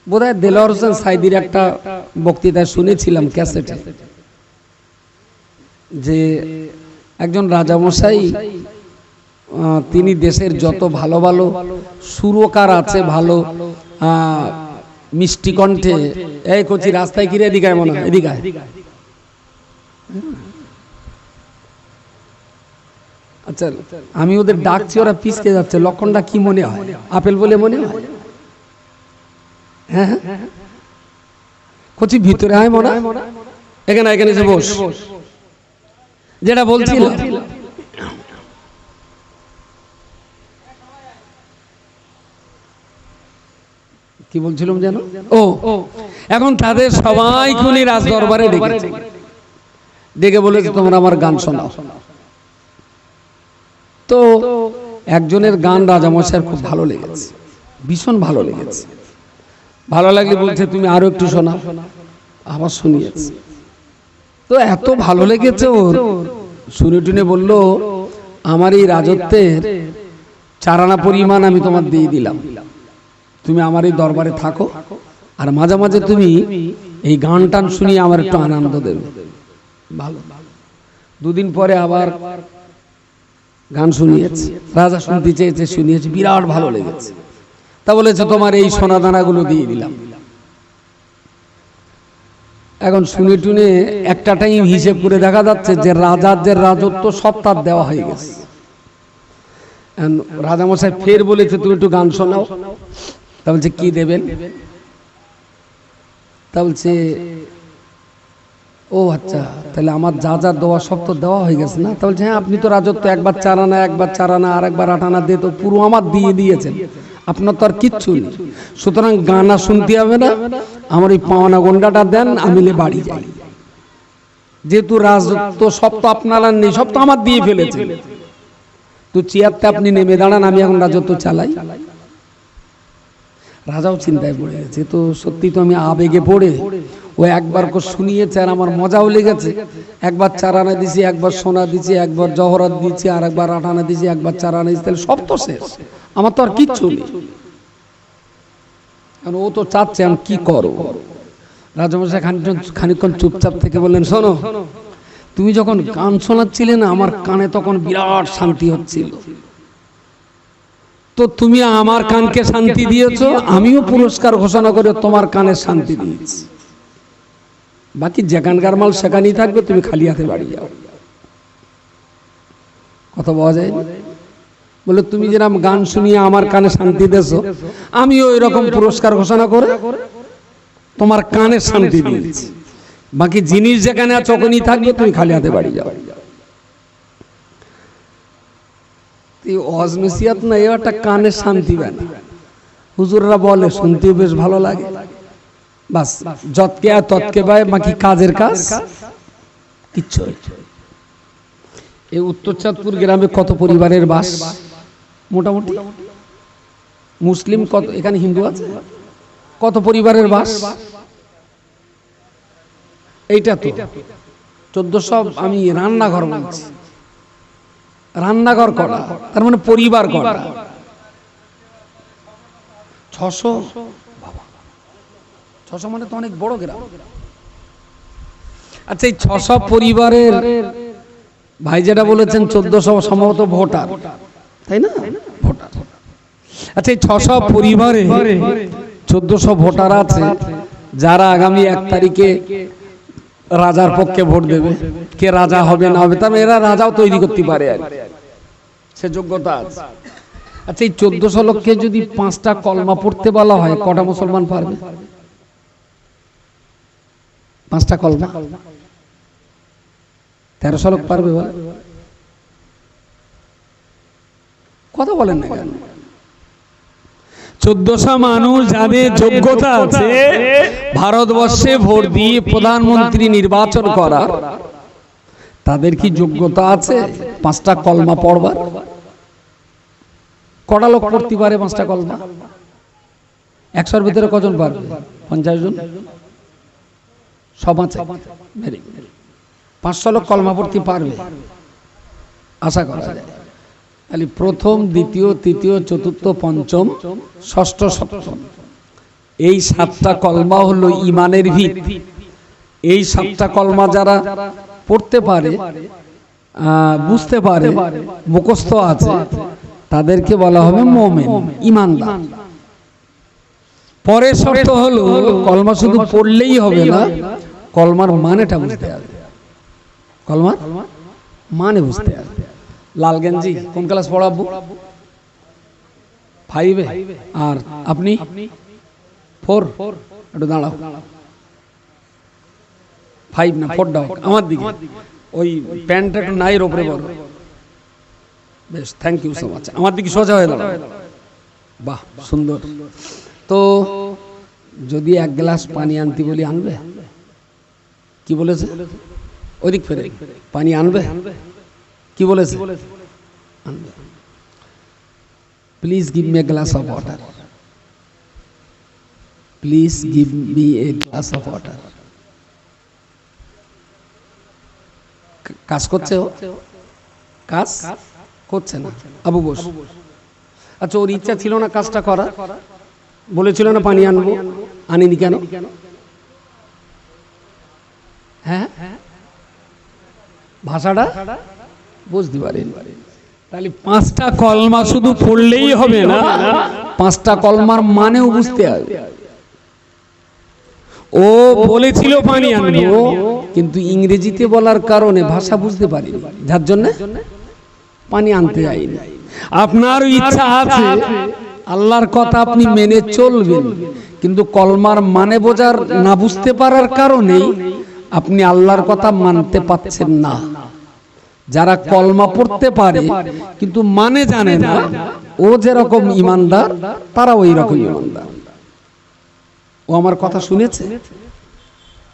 বোধহয় দেলোয়ার হোসেন সাইদির একটা বক্তৃতায় শুনেছিলাম ক্যাসেটে, যে একজন রাজামশাই তিনি দেশের যত ভালো ভালো সুরকার আছে, ভালো মিষ্টি কণ্ঠে, এই কচি রাস্তায় কিরে এদিকে মনে হয় এদিকে, আচ্ছা আমি ওদের ডাকছি, ওরা পিছকে যাচ্ছে, লক্ষণটা কি মনে হয়? আপেল বলে মনে হয়? হ্যাঁ কচি ভিতরে আয় মনে হয়, এখানে এখানে এসে বস। যেটা বলছিলাম, কি বলছিলাম যেন, ও এখন তাদের সবাইকে উনি রাজ দরবারে ডেকেছে, ডেকে বলেছে তোমরা আমার গান শোনাও। তো একজনের গান রাজামশাইয়ের খুব ভালো লেগেছে, ভীষণ ভালো লেগেছে। ভালো লাগলে বলছে তুমি আরো একটু শোনাও। আবার শুনিয়েছে, তো এত ভালো লেগেছে ওর, শুনে টুনে বলল আমার এই রাজত্বের 4 আনা পরিমাণ আমি তোমার দিয়ে দিলাম, তুমি আমার এই দরবারে থাকো, আর মাঝে মাঝে তুমি এই গান টান শুনিয়ে আমার একটু আনন্দ দেবে। ভালো, 2 দিন পরে আবার গান শুনিয়েছে, রাজা শুনতে চেয়েছে, শুনিয়েছে, বিরাট ভালো লেগেছে। তা বলেছে তোমার এই সোনা দানাগুলো দিয়ে দিলাম। এখন শুনে টুনে একটা টাইম হিসেব করে দেখা যাচ্ছে যে রাজার যে রাজত্ব সব তার দেওয়া হয়ে গেছে। রাজামশাই ফের বলেছে তুমি একটু গান শোনাও। তা বলছে কি দেবেন? তা বলছে ও আচ্ছা, তাহলে আমার যা যা দেওয়া সব তো দেওয়া হয়ে গেছে না? তা বলছে হ্যাঁ, আপনি তো রাজত্ব একবার 4 আনা, একবার 4 আনা, আর একবার 8 আনা দিয়ে তো পুরো আমার দিয়ে দিয়েছেন, আপনার তো আর কিচ্ছু নেই। সুতরাং গানা শুনতে হবে না, আমার এই পাওনা গন্ডাটা দেন, আমি বাড়ি যাই। যেহেতু রাজত্ব সব তো আপনার আর নেই, সব তো আমার দিয়ে ফেলেছেন, তো চেয়ারতে আপনি নেমে দাঁড়ান, আমি এখন রাজত্ব চালাই। রাজাও চিন্তায় পড়ে গেছে, তো সত্যি তো আমি আবেগে পড়ে ও একবার শুনিয়েছে, আর আমার মজাও লেগেছে। একবার 4 আনা দিছি, একবার সোনা দিছি, একবার জহরত দিচ্ছি, আর একবার 8 আনা দিছি, একবার 4 আনা দিচ্ছি, তাহলে সব তো শেষ, আমার তো আর কিচ্ছু নেই। ও তো চাচ্ছে আমি কি করো। রাজামশাই খানিকক্ষণ চুপচাপ থেকে বললেন শোনো, তুমি যখন গান শোনাচ্ছিলে না, আমার কানে তখন বিরাট শান্তি হচ্ছিল, তো তুমি আমার কানকে শান্তি দিয়েছো, আমিও পুরস্কার ঘোষণা করে তোমার কানে শান্তি দিয়েছি। বাকি যেখানকার মাল সেখানেই থাকবে, তুমি খালি হাতে বাড়ি যাও। কথা বলা যায় না? বলে তুমি যেরকম গান শুনিয়ে আমার কানে শান্তি দিয়েছো, আমিও ওই রকম পুরস্কার ঘোষণা করে তোমার কানে শান্তি দিয়েছি। বাকি জিনিস যেখানে আছে ওখানেই থাকবে, তুমি খালি হাতে বাড়ি যাও। অজনসিয়াত না, এ একটা কানে শান্তি পায় না। হুজুররা বলে শুনতেও বেশ ভালো লাগে, বাস যতকে আর ততকে পায়, বাকি কাজের কাজ কিচ্ছু। এই উত্তর চাঁদপুর গ্রামে কত পরিবারের বাস? মোটামুটি মুসলিম কত, এখানে হিন্দু আছে, কত পরিবারের বাস? এইটা তো 1400। আমি রান্নাঘর বলছি, রান্নাঘর করা, তার মানে পরিবার করা 600। 600 মানে তো অনেক বড় গ্রাম। আচ্ছা, এই 600 পরিবারের ভাই যেটা বলেছেন 1400 সম্ভবত ভোটার, তাই না? ভোটার। আচ্ছা, এই 600 পরিবারে 1400 ভোটার আছে, যারা আগামী 1 তারিখে রাজার পক্ষে ভোট দেবে। কে রাজা হবে না হবে, তার এরা রাজাও তৈরি করতে পারে, আর সে যোগ্যতা আছে। আচ্ছা, এই 1400 লোককে যদি 5টা কলমা পড়তে বলা হয়, কটা মুসলমান পারবে? 5টা কলমা 1300 লোক পারবে? কথা বলেন না কেন? 1400 মানুষ যাদের যোগ্যতা আছে ভারতবর্ষে ভোট দিয়ে প্রধানমন্ত্রী নির্বাচন করা, তাদের কি যোগ্যতা আছে 5টা কলমা পড়বার? কটা লোক পড়তে পারে 5টা কলমা? 100-র ভিতরে কজন পারবে? 50 জন সব আছে। 500 লোক কলমা পড়তে পারবে আশা করা যায়। তাহলে প্রথম, দ্বিতীয়, তৃতীয়, চতুর্থ, পঞ্চম, ষষ্ঠ, সপ্তম এই 7টা কলমা হলো ইমানের ভিত। এই 7টা কলমা যারা পড়তে পারে, বুঝতে পারে, মুখস্থ আছে, তাদেরকে বলা হবে মুমিন, ইমানদার। পরের শর্ত হলো কলমা শুধু পড়লেই হবে না, কলমার মানেটা বুঝতে হবে। কলমার মানে বুঝতে হবে। লালগঞ্জি কোন ক্লাস পড়াবো? 5 আর আপনি 4? একটু দাঁড়াও, 5 না 4 দাও আমার দিকে, ওই প্যান্টটা একটু নাইর ওপরে বড়। বেশ, থ্যাংক ইউ সো মাচ। আমার দিকে সোজা হয়ে দাঁড়াও। বাহ, সুন্দর। তো যদি 1 গ্লাস পানি আনতে বলি, আনবে? কি বলেছে? ওইদিক ফেরে পানি আনবে? কি বলেছে? আনবে। Please give me a glass of water. Please give me a glass of water. কাজ করছে ও? কাজ করছে না। আবু বস। আচ্ছা, ওর ইচ্ছা ছিল না কাজটা করা? বলেছিল না পানি আনবো, আনিনি কেন? হ্যাঁ, ভাষাটা বুঝতে পারেন। তাহলে 5টা কলমা শুধু পড়লেই হবে না, 5টা কলমার মানেও বুঝতে হবে। ও বলেছিল পানি আনবো, কিন্তু ইংরেজিতে বলার কারণে ভাষা বুঝতে পারিনি, যার জন্য পানি আনতে যাইনি। আপনার ইচ্ছা আছে, আল্লাহর কথা আপনি মেনে চলবেন, কিন্তু কলমার মানে বোঝার না বুঝতে পারার কারণেই আপনি আল্লাহর কথা মানতে পাচ্ছেন না। যারা কলমা পড়তে পারে কিন্তু মানে জানে না, ও যেরকম ইমানদার, তারা ওই রকম ইমানদার। ও আমার কথা শুনেছে,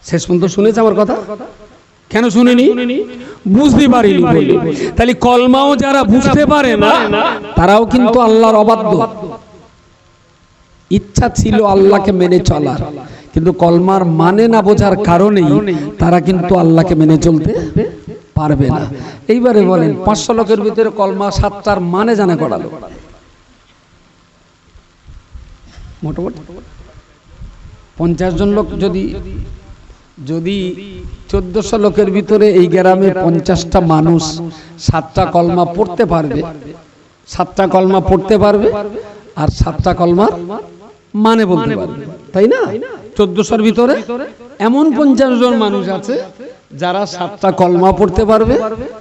শেষ পর্যন্ত শুনেছে আমার কথা। কেন শুনেনি? বুঝতে পারিনি বলে। তাহলে কলমাও যারা বুঝতে পারে না, তারাও কিন্তু আল্লাহর অবাধ্য। ইচ্ছা ছিল আল্লাহকে মেনে চলার, কিন্তু কলমার মানে না বোঝার কারণেই তারা কিন্তু আল্লাহকে মেনে চলতে পারবে না। এইবারে বলেন, 500 লোকের ভিতরে কলমা 7টার মানে জানে করালো? মোটামুটি 50 জন লোক। যদি 1400 লোকের ভিতরে এই গ্রামে 50টা মানুষ 7টা কলমা পড়তে পারবে, 7টা কলমা পড়তে পারবে, আর 7টা কলমার মানে বলতে পারবে, তাই না? 1400-র ভিতরে এমন 50 জন মানুষ আছে যারা 7টা কলমা পড়তে পারবে,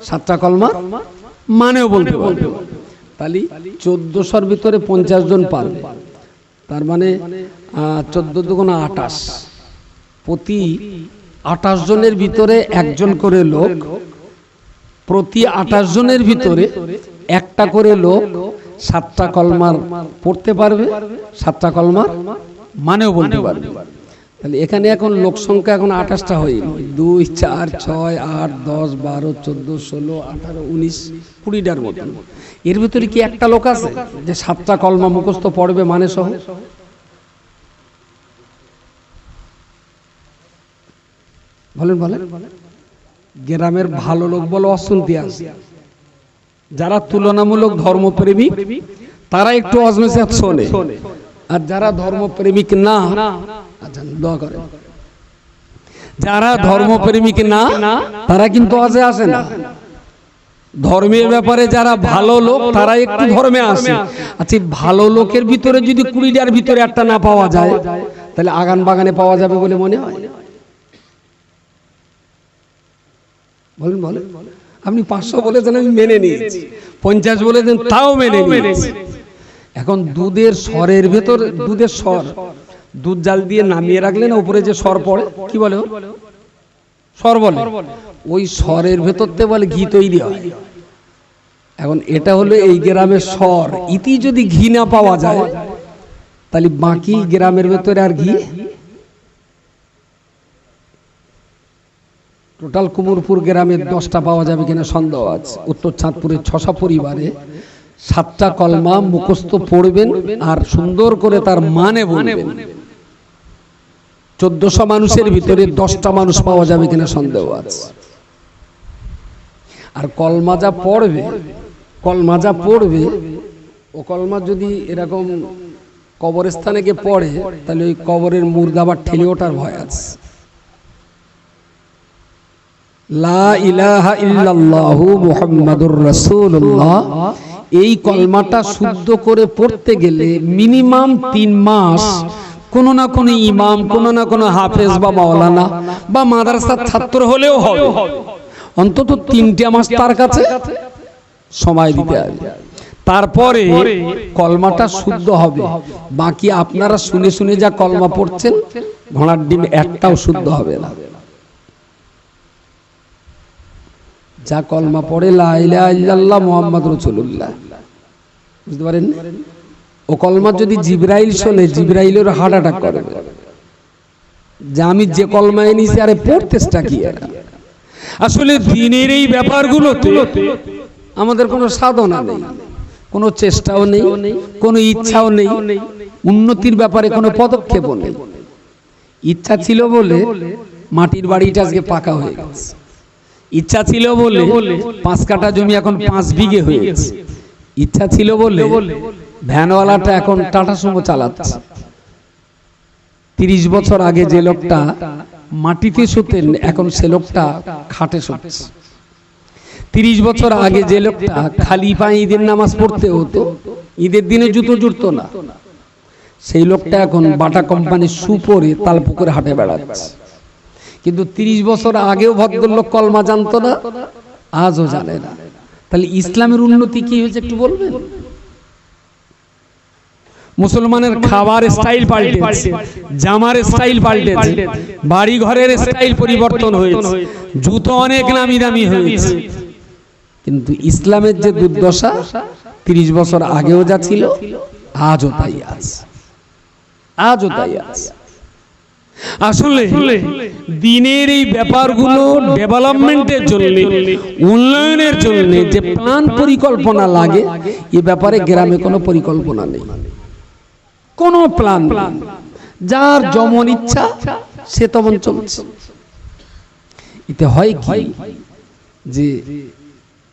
7টা কলমার মানেও বলতে পারবে। তাহলে 1400-র ভিতরে 50 জন পারবে, তার মানে 14 দুগুণে 28। প্রতি 28 জনের ভিতরে একজন করে লোক, প্রতি 28 জনের ভিতরে একটা করে লোক 7টা কলমার পড়তে পারবে, 7টা কলমার মানেও বলতে পারবে। তাহলে এখানে এখন লোক সংখ্যা এখন 28টা হয়নি, 2, 4, 6, 8, 10, 12, 14, 16, 18, 19, 20টার মতো। এর ভিতরে কি একটা লোক আছে যে 7টা কলমা মুখস্থ পড়বে মানে সহ? বলেন বলেন। গ্রামের ভালো লোক বলো অশুনতি আছে, যারা তুলনামূলক ধর্মপ্রেমিক তারা একটু অজমেসাত শোনে, আর যারা ধর্মপ্রেমিক না, আচ্ছা দোয়া করে, যারা ধর্মপ্রেমিক না তারা কিন্তু অজে আসে না। ধর্মের ব্যাপারে যারা ভালো লোক তারা একটু ধর্মে আসে। আচ্ছা, ভালো লোকের ভিতরে যদি 20টার ভিতরে একটা না পাওয়া যায়, তাহলে আগান বাগানে পাওয়া যাবে বলে মনে হয়? বলেন বলেন। আপনি 500 বলেছেন, আমি মেনে নিয়েছি। 50 বলেছেন, তাও মেনে নিয়েছি। এখন দুধের স্বরের ভেতর, দুধের স্বর, দুধ জাল দিয়ে নামিয়ে রাখলে না উপরে যে স্বর পড়ে, কি বলে? স্বর বলে। ওই স্বরের ভেতরতে বলে ঘি তৈরি হয়। এখন এটা হলো এই গ্রামের স্বর। ইতি যদি ঘি না পাওয়া যায়, তাহলে বাকি গ্রামের ভেতরে আর ঘি? টোটাল কুমুরপুর গ্রামে 10টা পাওয়া যাবে কিনা সন্দেহ আছে। উত্তর চাঁদপুরের 600 পরিবারে 7টা কলমা মুখস্থ পড়বেন আর সুন্দর করে তার মানে বলবেন। 1400 মানুষের ভিতরে 10টা মানুষ পাওয়া যাবে কিনা সন্দেহ আছে। আর কলমা যা পড়বে, ও কলমা যদি এরকম কবরস্থানে গিয়ে পড়ে, তাহলে ওই কবরের মুর্দা আবার ঠেলে ওঠার ভয় আছে। লা ইলাহা ইল্লাল্লাহু মুহাম্মাদুর রাসূলুল্লাহ, এই কলমাটা শুদ্ধ করে পড়তে গেলে মিনিমাম 3 মাস কোন না কোন ইমাম, কোন না কোন হাফেজ বা মাওলানা বা মাদ্রাসার ছাত্র হলেও হবে, অন্তত 3টে মাস তার কাছে সময় দিতে হবে। তারপরে কলমাটা শুদ্ধ হবে। বাকি আপনারা শুনে শুনে যা কলমা পড়ছেন, ঘোড়ার ডিম একটাও শুদ্ধ হবে না। যা কলমা পড়ে লা ইলাহা ইল্লাল্লাহ মুহাম্মাদুর রাসূলুল্লাহ, বুঝতে পারেন? ও কলমা যদি জিবরাইল শোনে, জিবরাইলের হার্ট অ্যাটাক করবে যে আমি যে কলমা এনেছি আরে পড়তেছটা কি। আসলে দ্বীনের এই ব্যাপারগুলোতে আমাদের কোনো সাধনা নেই, কোনো চেষ্টাও নেই, কোনো ইচ্ছাও নেই, উন্নতির ব্যাপারে কোনো পদক্ষেপও নেই। ইচ্ছা ছিল বলে মাটির বাড়িটা আজকে পাকা হয়ে গেছে, ইচ্ছা ছিল বলে 5 কাঠা জমি এখন 5 বিঘে হয়ে গেছে, ইচ্ছা ছিল বলে ভ্যানওয়ালাটা এখন টাটা সুমো চালাচ্ছে। 30 বছর আগে যে লোকটা মাটিতে শুতেন, এখন সে লোকটা খাটে শুচ্ছে। 30 বছর আগে যে লোকটা খালি পায়ে ঈদের নামাজ পড়তে হতো, ঈদের দিনে জুতো জুড়তো না, সেই লোকটা এখন বাটা কোম্পানির শু পরে তালপুকুরে হাটে বেড়াচ্ছে। কিন্তু 30 বছর আগেও ভদ্রলোক কলমা জানতো না, আজও জানে না। তাহলে ইসলামের উন্নতি কি হয়েছে একটু বলবেন? মুসলমানের খাবার স্টাইল পাল্টেছে, জামার স্টাইল পাল্টেছে, বাড়ি ঘরের স্টাইল পরিবর্তন হয়েছে, জুতো অনেক নামি দামি হয়েছে। কিন্তু ইসলামের যে দুর্দশা 30 বছর আগেও যা ছিল আজও তাই আছে, আজও তাই আছে। আসলে দ্বীনের এই ব্যাপারগুলো ডেভেলপমেন্টের জন্য, উন্নয়নের জন্য যে প্ল্যান পরিকল্পনা লাগে, এই ব্যাপারে গ্রামে কোনো পরিকল্পনা নেই, কোনো প্ল্যান। যার যেমন ইচ্ছা সে তেমন চলছে। এতে হয় কি যে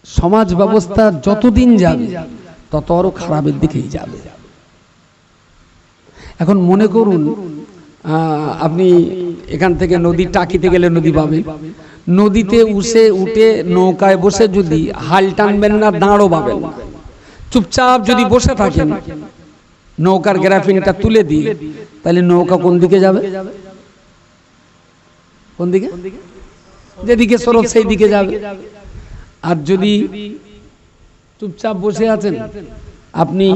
সমাজ ব্যবস্থা যতদিন যাবে তত আরো খারাপের দিকেই যাবে। এখন মনে করুন আপনি এখান থেকে নদীর টাকিতে গেলে নদী পাবেন, নদীতে উঠে নৌকায় বসে যদি হাল টানবেন না, দাঁড়ও পাবেন না, চুপচাপ যদি বসে থাকেন, নৌকার গ্রাফিনটা তুলে দিয়ে, তাহলে নৌকা কোন দিকে যাবে? কোন দিকে? যেদিকে স্রোত সেই দিকে যাবে। আর যদি চুপচাপ বসে আছেন, আপনি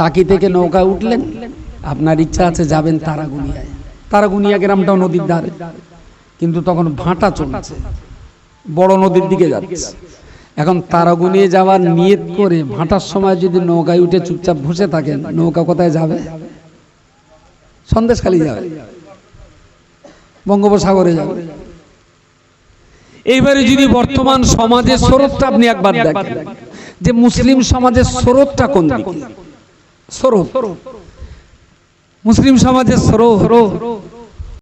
টাকি থেকে নৌকায় উঠলেন, আপনার ইচ্ছা আছে যাবেন তারাগুনিয়ায়, তারাগুনিয়া গ্রামটাও নদীর ধারে, কিন্তু তখন ভাটা চলছে, বড় নদীর দিকে যাচ্ছে। এখন তারাগুনিয়ে যাওয়ার নিয়ত করে ভাটার সময় যদি নৌকায় উঠে চুপচাপ বসে থাকেন, নৌকা কোথায় যাবে? সন্দেশখালী যাবে, বঙ্গোপসাগরে যাবে। এইবারে যদি বর্তমান সমাজের স্রোতটা আপনি একবার দেখেন, যে মুসলিম সমাজের স্রোতটা কোন দিকে? স্রোত, মুসলিম সমাজের স্রোত